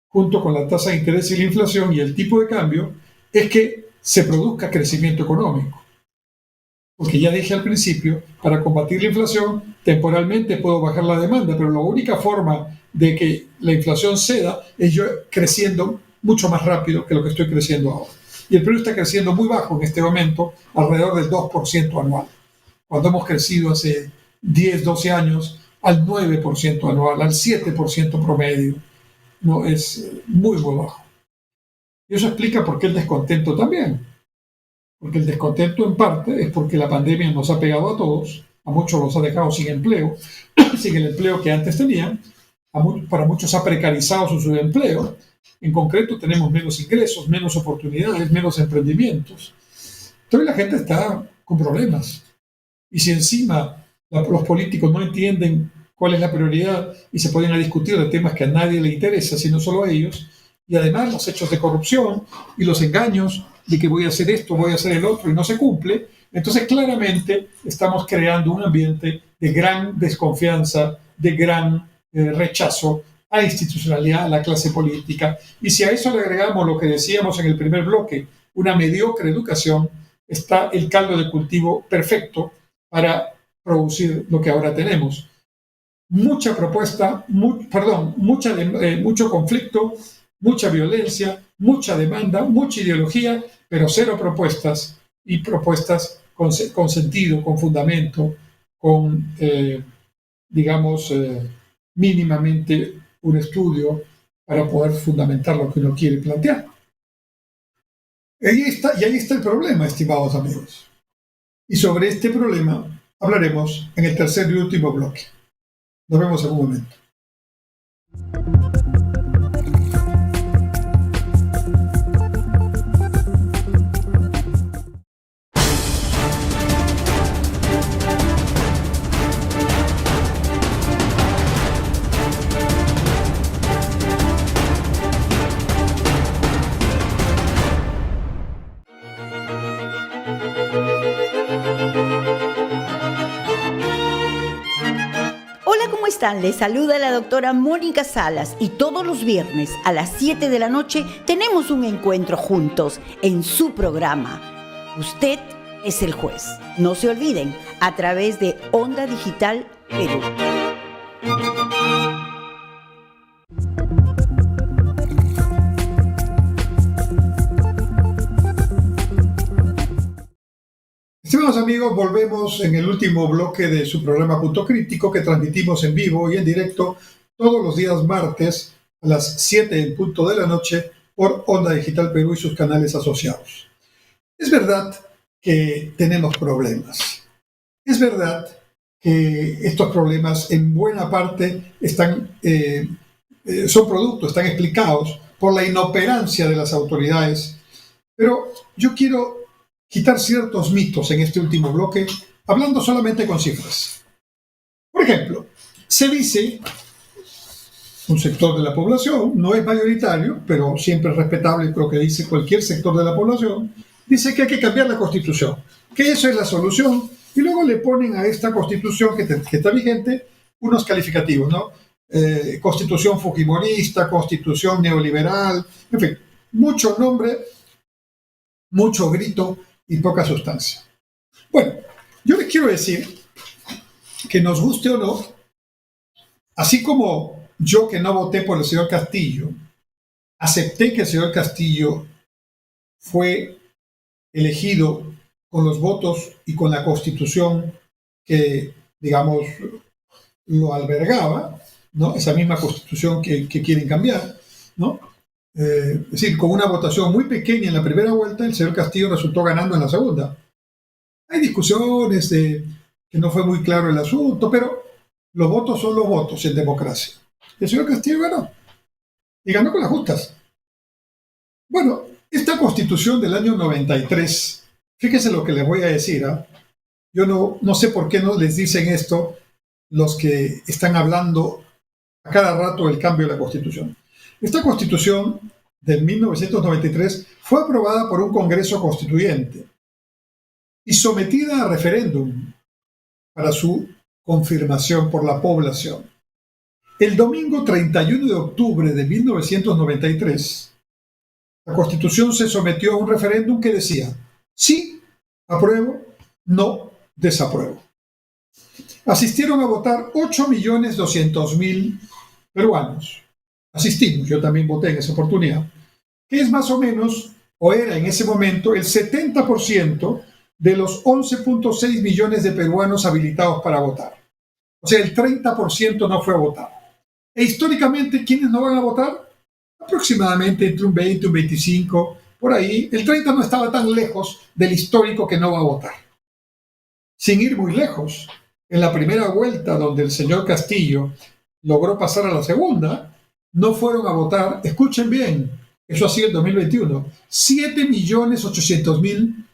junto con la tasa de interés y la inflación y el tipo de cambio, es que se produzca crecimiento económico. Porque ya dije al principio, para combatir la inflación, temporalmente puedo bajar la demanda, pero la única forma de que la inflación ceda es yo creciendo mucho más rápido que lo que estoy creciendo ahora. Y el Perú está creciendo muy bajo en este momento, alrededor del 2% anual, cuando hemos crecido hace 10, 12 años al 9% anual, al 7% promedio. No, es muy, muy bajo. Y eso explica por qué el descontento también. Porque el descontento en parte es porque la pandemia nos ha pegado a todos, a muchos los ha dejado sin empleo, sin el empleo que antes tenían, para muchos ha precarizado su subempleo. En concreto tenemos menos ingresos, menos oportunidades, menos emprendimientos. Entonces la gente está con problemas. Y si encima los políticos no entienden cuál es la prioridad y se ponen a discutir de temas que a nadie le interesa, sino solo a ellos, y además los hechos de corrupción y los engaños de que voy a hacer esto, voy a hacer el otro y no se cumple, entonces claramente estamos creando un ambiente de gran desconfianza, de gran rechazo a la institucionalidad, a la clase política. Y si a eso le agregamos lo que decíamos en el primer bloque, una mediocre educación, está el caldo de cultivo perfecto para producir lo que ahora tenemos. Mucha propuesta, mucho conflicto, mucha violencia, mucha demanda, mucha ideología, pero cero propuestas, y propuestas con sentido, con fundamento, con, mínimamente un estudio para poder fundamentar lo que uno quiere plantear. Y ahí está el problema, estimados amigos. Y sobre este problema hablaremos en el tercer y último bloque. Nos vemos en un momento. ¿Cómo están? Les saluda la doctora Mónica Salas y todos los viernes a las 7 de la noche tenemos un encuentro juntos en su programa. Usted es el juez. No se olviden, a través de Onda Digital Perú. Estimados amigos, volvemos en el último bloque de su programa Punto Crítico, que transmitimos en vivo y en directo todos los días martes a las 7 en punto de la noche por Onda Digital Perú y sus canales asociados. Es verdad que tenemos problemas. Es verdad que estos problemas en buena parte están explicados por la inoperancia de las autoridades. Pero yo quiero quitar ciertos mitos en este último bloque, hablando solamente con cifras. Por ejemplo, se dice, un sector de la población, no es mayoritario, pero siempre es respetable lo que dice cualquier sector de la población, dice que hay que cambiar la Constitución, que eso es la solución, y luego le ponen a esta Constitución que está vigente unos calificativos, ¿no? Constitución fujimorista, Constitución neoliberal, en fin, mucho nombre, mucho grito y poca sustancia. Bueno, yo les quiero decir que nos guste o no, así como yo, que no voté por el señor Castillo, acepté que el señor Castillo fue elegido con los votos y con la Constitución que, digamos, lo albergaba, ¿no? Esa misma Constitución que quieren cambiar, ¿no? Es decir, con una votación muy pequeña en la primera vuelta, el señor Castillo resultó ganando en la segunda. Hay discusiones de que no fue muy claro el asunto, pero los votos son los votos en democracia. El señor Castillo ganó, y ganó con las justas. Bueno, esta Constitución del año 93, fíjense lo que les voy a decir, ¿eh? Yo no sé por qué no les dicen esto los que están hablando a cada rato del cambio de la Constitución. Esta Constitución de 1993 fue aprobada por un Congreso Constituyente y sometida a referéndum para su confirmación por la población. El domingo 31 de octubre de 1993, la Constitución se sometió a un referéndum que decía: sí, apruebo, no, desapruebo. Asistieron a votar 8.200.000 peruanos. Asistimos, yo también voté en esa oportunidad, que es más o menos, o era en ese momento, el 70% de los 11.6 millones de peruanos habilitados para votar. O sea, el 30% no fue a votar. E históricamente, ¿quiénes no van a votar? Aproximadamente entre un 20 y un 25, por ahí. El 30 no estaba tan lejos del histórico que no va a votar. Sin ir muy lejos, en la primera vuelta, donde el señor Castillo logró pasar a la segunda, no fueron a votar, escuchen bien, eso ha sido en 2021, 7.800.000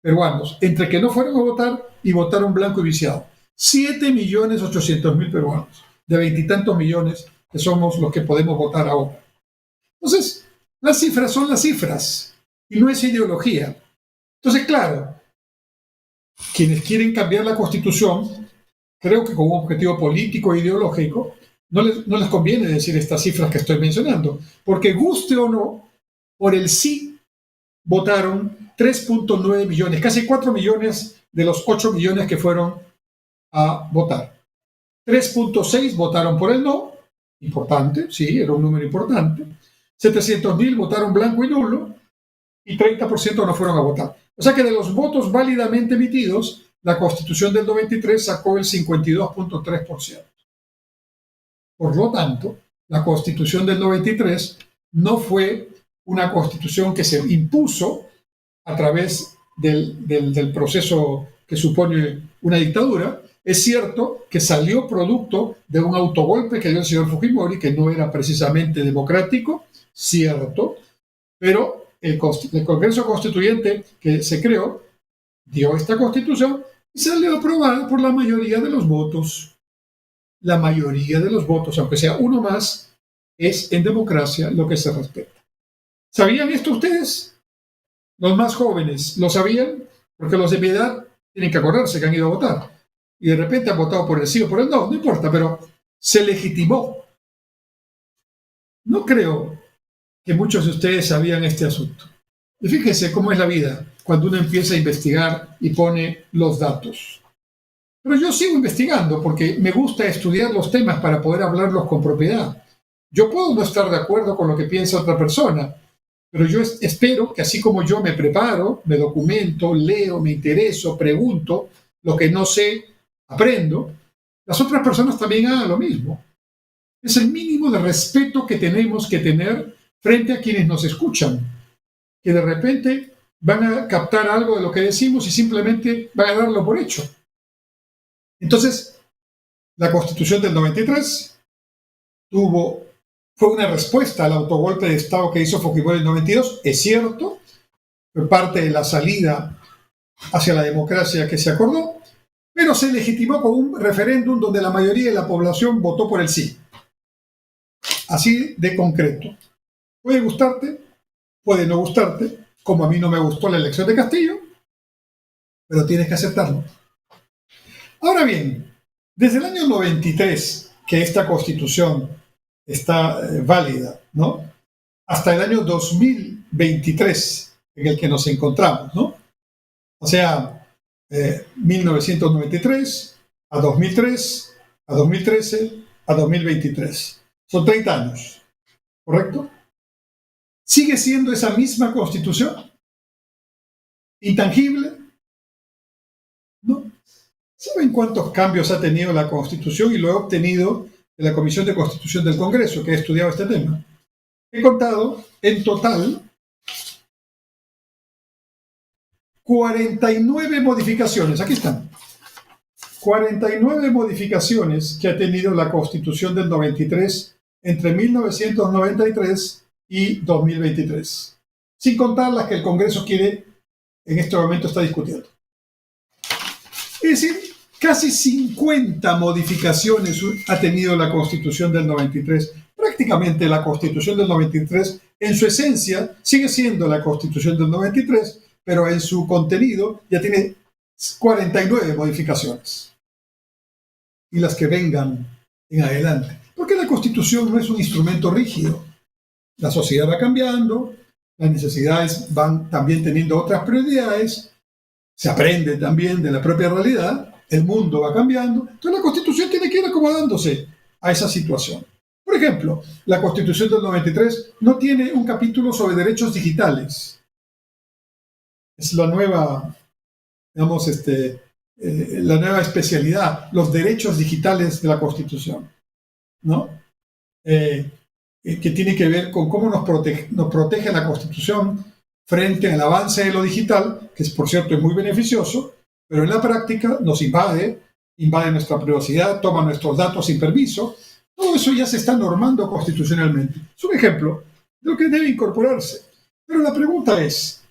peruanos, entre que no fueron a votar y votaron blanco y viciado. 7.800.000 peruanos, de 20 y tantos millones que somos los que podemos votar ahora. Entonces, las cifras son las cifras, y no es ideología. Entonces, claro, quienes quieren cambiar la Constitución, creo que con un objetivo político e ideológico, no les conviene decir estas cifras que estoy mencionando, porque guste o no, por el sí votaron 3.9 millones, casi 4 millones de los 8 millones que fueron a votar. 3.6 votaron por el no, importante, sí, era un número importante. 700.000 votaron blanco y nulo, y 30% no fueron a votar. O sea que de los votos válidamente emitidos, la Constitución del 93 sacó el 52.3%. Por lo tanto, la Constitución del 93 no fue una constitución que se impuso a través del proceso que supone una dictadura. Es cierto que salió producto de un autogolpe que dio el señor Fujimori, que no era precisamente democrático, cierto, pero el Congreso Constituyente que se creó dio esta constitución y salió aprobada por la mayoría de los votos. La mayoría de los votos, aunque sea uno más, es en democracia lo que se respeta. ¿Sabían esto ustedes? Los más jóvenes, ¿lo sabían? Porque los de mi edad tienen que acordarse que han ido a votar. Y de repente han votado por el sí o por el no, no importa, pero se legitimó. No creo que muchos de ustedes sabían este asunto. Y fíjense cómo es la vida cuando uno empieza a investigar y pone los datos. Pero yo sigo investigando porque me gusta estudiar los temas para poder hablarlos con propiedad. Yo puedo no estar de acuerdo con lo que piensa otra persona, pero yo espero que así como yo me preparo, me documento, leo, me intereso, pregunto, lo que no sé, aprendo, las otras personas también hagan lo mismo. Es el mínimo de respeto que tenemos que tener frente a quienes nos escuchan, que de repente van a captar algo de lo que decimos y simplemente van a darlo por hecho. Entonces, la Constitución del 93 fue una respuesta al autogolpe de Estado que hizo Fujimori en el 92, es cierto, fue parte de la salida hacia la democracia que se acordó, pero se legitimó con un referéndum donde la mayoría de la población votó por el sí. Así de concreto. Puede gustarte, puede no gustarte, como a mí no me gustó la elección de Castillo, pero tienes que aceptarlo. Ahora bien, desde el año 93, que esta Constitución está válida, ¿no? Hasta el año 2023, en el que nos encontramos, ¿no? O sea, 1993 a 2003, a 2013, a 2023. Son 30 años, ¿correcto? ¿Sigue siendo esa misma Constitución? ¿Intangible? No. ¿Saben cuántos cambios ha tenido la Constitución? Y lo he obtenido de la Comisión de Constitución del Congreso, que ha estudiado este tema. He contado en total 49 modificaciones. Aquí están. 49 modificaciones que ha tenido la Constitución del 93 entre 1993 y 2023. Sin contar las que el Congreso en este momento está discutiendo. Es decir, casi 50 modificaciones ha tenido la Constitución del 93. Prácticamente la Constitución del 93, en su esencia, sigue siendo la Constitución del 93, pero en su contenido ya tiene 49 modificaciones. Y las que vengan en adelante. Porque la Constitución no es un instrumento rígido. La sociedad va cambiando, las necesidades van también teniendo otras prioridades, se aprende también de la propia realidad, el mundo va cambiando, entonces la Constitución tiene que ir acomodándose a esa situación. Por ejemplo, la Constitución del 93 no tiene un capítulo sobre derechos digitales. Es la nueva, digamos, la nueva especialidad, los derechos digitales de la Constitución, ¿no? Que tiene que ver con cómo nos protege la Constitución frente al avance de lo digital, que por cierto es muy beneficioso, pero en la práctica nos invade nuestra privacidad, toma nuestros datos sin permiso. Todo eso ya se está normando constitucionalmente. Es un ejemplo de lo que debe incorporarse. Pero la pregunta es,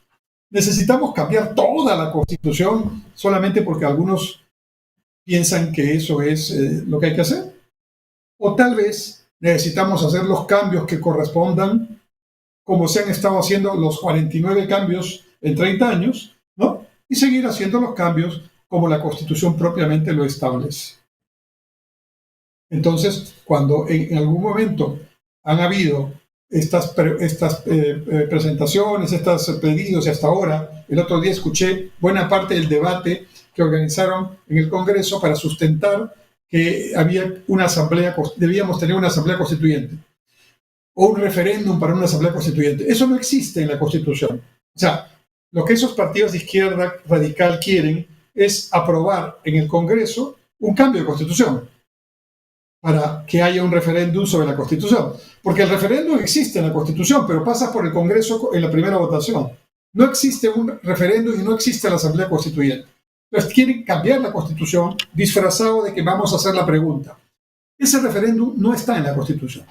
¿necesitamos cambiar toda la Constitución solamente porque algunos piensan que eso es lo que hay que hacer? ¿O tal vez necesitamos hacer los cambios que correspondan, como se han estado haciendo los 49 cambios en 30 años, ¿no? Y seguir haciendo los cambios como la Constitución propiamente lo establece? Entonces, cuando en algún momento han habido estas presentaciones, estos pedidos, y hasta ahora, el otro día escuché buena parte del debate que organizaron en el Congreso para sustentar que debíamos tener una asamblea constituyente o un referéndum para una asamblea constituyente. Eso no existe en la Constitución. O sea, lo que esos partidos de izquierda radical quieren es aprobar en el Congreso un cambio de Constitución para que haya un referéndum sobre la Constitución. Porque el referéndum existe en la Constitución, pero pasa por el Congreso en la primera votación. No existe un referéndum y no existe la Asamblea Constituyente. Entonces quieren cambiar la Constitución disfrazado de que vamos a hacer la pregunta. Ese referéndum no está en la Constitución.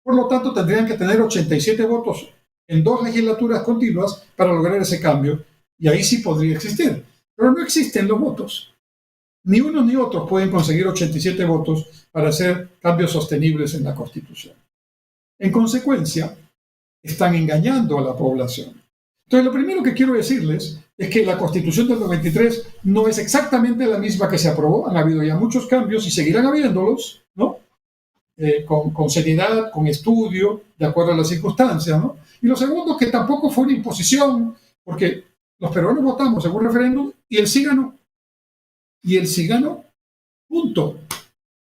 Por lo tanto, tendrían que tener 87 votos en 2 legislaturas continuas para lograr ese cambio, y ahí sí podría existir. Pero no existen los votos. Ni uno ni otro pueden conseguir 87 votos para hacer cambios sostenibles en la Constitución. En consecuencia, están engañando a la población. Entonces, lo primero que quiero decirles es que la Constitución del 93 no es exactamente la misma que se aprobó. Han habido ya muchos cambios y seguirán habiéndolos, ¿no? Con seriedad, con estudio, de acuerdo a las circunstancias, ¿no? Y lo segundo, que tampoco fue una imposición, porque los peruanos votamos en un referéndum y el sí ganó. Y el sí ganó, punto.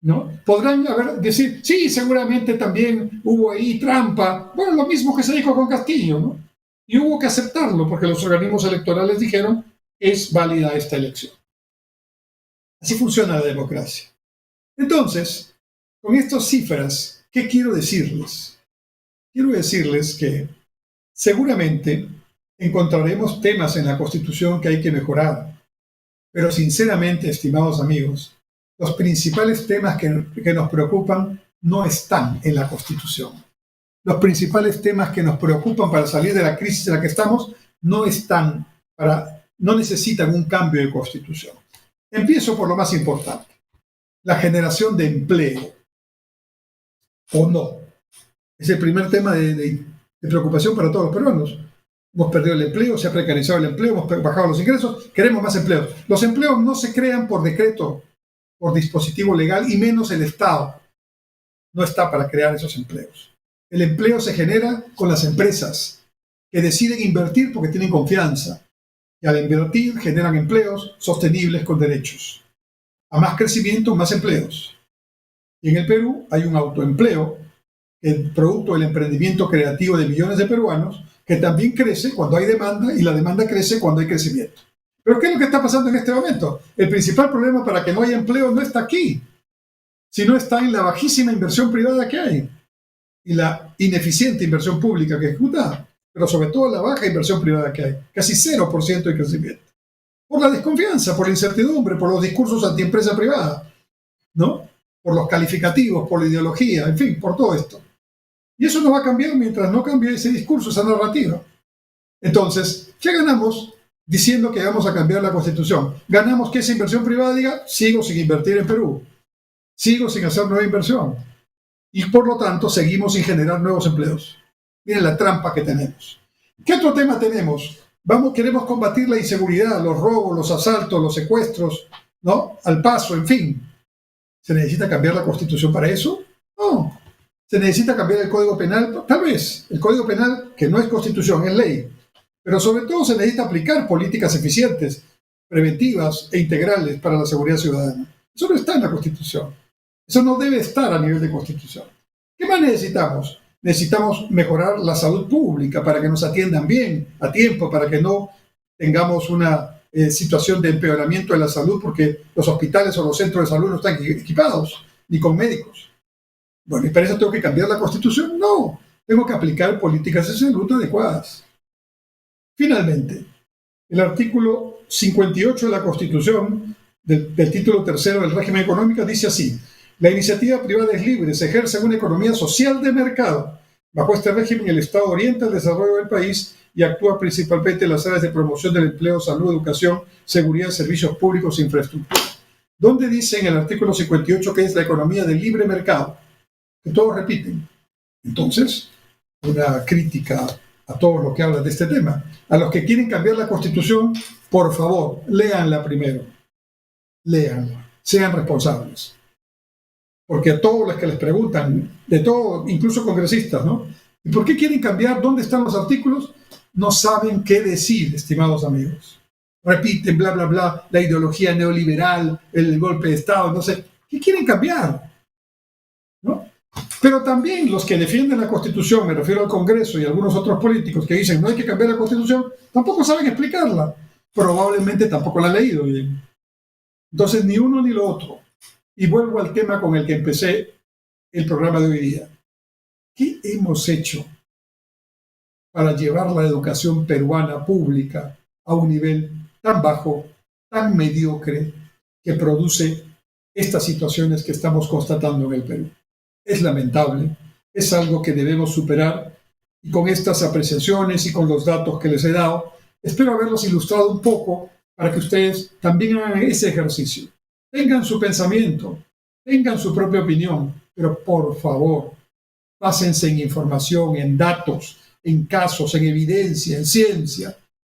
¿No? Podrán decir, sí, seguramente también hubo ahí trampa. Bueno, lo mismo que se dijo con Castillo, ¿no? Y hubo que aceptarlo porque los organismos electorales dijeron, es válida esta elección. Así funciona la democracia. Entonces, con estas cifras, ¿qué quiero decirles? Quiero decirles que seguramente encontraremos temas en la Constitución que hay que mejorar. Pero sinceramente, estimados amigos, los principales temas que nos preocupan no están en la Constitución. Los principales temas que nos preocupan para salir de la crisis en la que estamos no necesitan un cambio de Constitución. Empiezo por lo más importante, la generación de empleo. ¿O no? Es el primer tema de preocupación para todos los peruanos. Hemos perdido el empleo, se ha precarizado el empleo, hemos bajado los ingresos, queremos más empleos. Los empleos no se crean por decreto, por dispositivo legal, y menos el Estado. No está para crear esos empleos. El empleo se genera con las empresas que deciden invertir porque tienen confianza. Y al invertir generan empleos sostenibles con derechos. A más crecimiento, más empleos. Y en el Perú hay un autoempleo, el producto del emprendimiento creativo de millones de peruanos, que también crece cuando hay demanda y la demanda crece cuando hay crecimiento. Pero ¿qué es lo que está pasando en este momento? El principal problema para que no haya empleo no está aquí, sino está en la bajísima inversión privada que hay y la ineficiente inversión pública que ejecuta, pero sobre todo la baja inversión privada que hay, casi 0% de crecimiento. Por la desconfianza, por la incertidumbre, por los discursos antiempresa privada, ¿no? Por los calificativos, por la ideología, en fin, por todo esto. Y eso no va a cambiar mientras no cambie ese discurso, esa narrativa. Entonces, ¿qué ganamos diciendo que vamos a cambiar la Constitución? Ganamos que esa inversión privada diga, sigo sin invertir en Perú, sigo sin hacer nueva inversión. Y por lo tanto, seguimos sin generar nuevos empleos. Miren la trampa que tenemos. ¿Qué otro tema tenemos? Queremos combatir la inseguridad, los robos, los asaltos, los secuestros, ¿no? Al paso, en fin. ¿Se necesita cambiar la Constitución para eso? No. ¿Se necesita cambiar el Código Penal? Tal vez. El Código Penal, que no es Constitución, es ley. Pero sobre todo se necesita aplicar políticas eficientes, preventivas e integrales para la seguridad ciudadana. Eso no está en la Constitución. Eso no debe estar a nivel de Constitución. ¿Qué más necesitamos? Necesitamos mejorar la salud pública para que nos atiendan bien, a tiempo, para que no tengamos una situación de empeoramiento de la salud porque los hospitales o los centros de salud no están equipados, ni con médicos. Bueno, ¿y para eso tengo que cambiar la Constitución? No, tengo que aplicar políticas de salud adecuadas. Finalmente, el artículo 58 de la Constitución, del título tercero del régimen económico, dice así: la iniciativa privada es libre, se ejerce en una economía social de mercado. Bajo este régimen, el Estado orienta el desarrollo del país y actúa principalmente en las áreas de promoción del empleo, salud, educación, seguridad, servicios públicos e infraestructura. ¿Dónde dice en el artículo 58 que es la economía del libre mercado? Que todos repiten. Entonces, una crítica a todos los que hablan de este tema. A los que quieren cambiar la Constitución, por favor, léanla primero. Léanla. Sean responsables. Porque a todos los que les preguntan, de todo, incluso congresistas, ¿no? ¿Y por qué quieren cambiar? ¿Dónde están los artículos? No saben qué decir, estimados amigos. Repiten, bla, bla, bla, la ideología neoliberal, el golpe de Estado, no sé. ¿Qué quieren cambiar? ¿No? Pero también los que defienden la Constitución, me refiero al Congreso y algunos otros políticos que dicen no hay que cambiar la Constitución, tampoco saben explicarla. Probablemente tampoco la han leído bien. Entonces, ni uno ni lo otro. Y vuelvo al tema con el que empecé el programa de hoy día. ¿Qué hemos hecho para llevar la educación peruana pública a un nivel tan bajo, tan mediocre, que produce estas situaciones que estamos constatando en el Perú? Es lamentable, es algo que debemos superar, y con estas apreciaciones y con los datos que les he dado, espero haberlos ilustrado un poco para que ustedes también hagan ese ejercicio. Tengan su pensamiento, tengan su propia opinión, pero por favor, básense en información, en datos, en casos, en evidencia, en ciencia.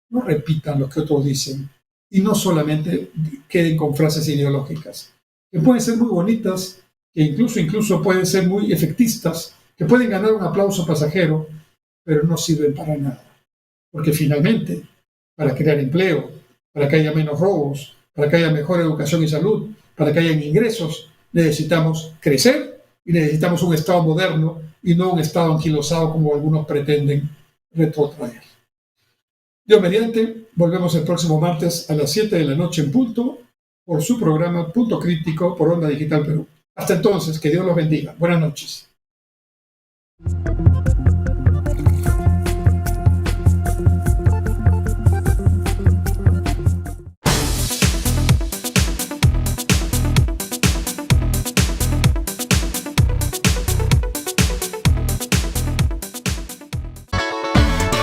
No repitan lo que otros dicen y no solamente queden con frases ideológicas, que pueden ser muy bonitas, que incluso pueden ser muy efectistas, que pueden ganar un aplauso pasajero, pero no sirven para nada. Porque finalmente, para crear empleo, para que haya menos robos, para que haya mejor educación y salud, para que haya ingresos, necesitamos crecer y necesitamos un Estado moderno y no un Estado anquilosado como algunos pretenden retrotraer. Dios mediante, volvemos el próximo martes a las 7 de la noche en punto por su programa Punto Crítico por Onda Digital Perú. Hasta entonces, que Dios los bendiga. Buenas noches.